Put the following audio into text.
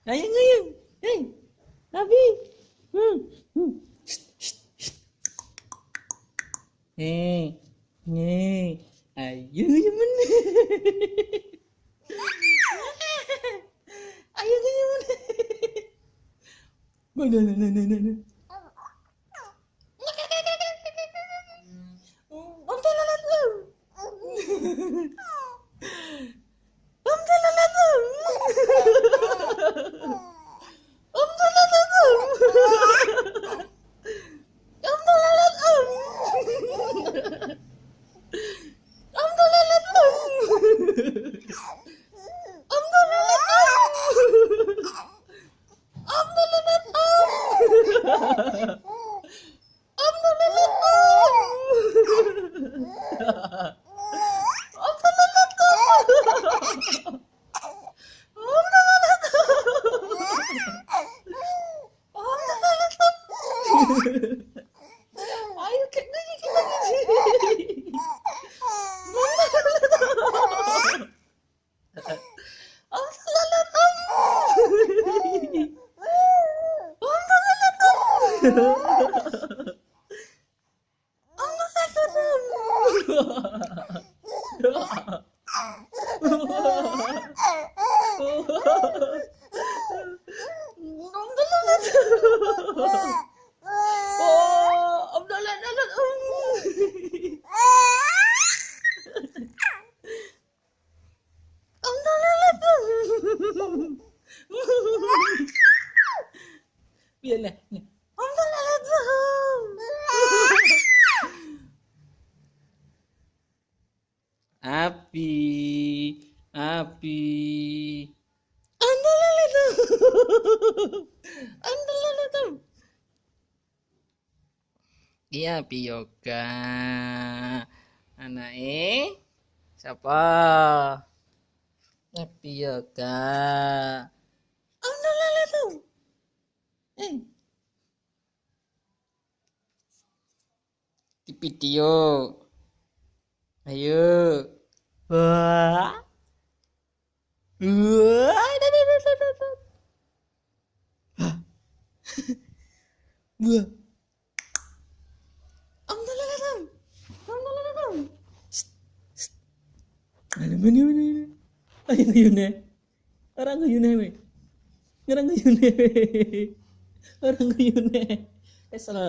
Ayang ayang. Hei, Abi. Shh, shh, shh. Nih, nih. Ayo teman. Ayo teman. Mana mana. Om telolet lu. Om telolet lu. Om telolet lu. Om telolet lu. Om telolet lu. Om telolet lu. Om telolet lu. Om telolet lu. Om telolet lu. Om telolet lu. Om telolet lu. Ayo kayak gini kita gini. Om telolet lu. Om telolet lu. Om telolet lu. Om telolet lu. Om telolet lu. Oh, om telolet lu. Om telolet lu. Biarlah. Om telolet lu. Api. Om telolet lu. Om telolet lu. Iya, Api yoga. Anak siapa? Api yoga. Om telolet lu. Di video. Ayo. Wah. Wah. Wah. Om telolet lu. Om telolet lu. Ada mana. Ayo ngayune. Orang ngayune we. Orang ngayune we. Orang ngayune. Kesel.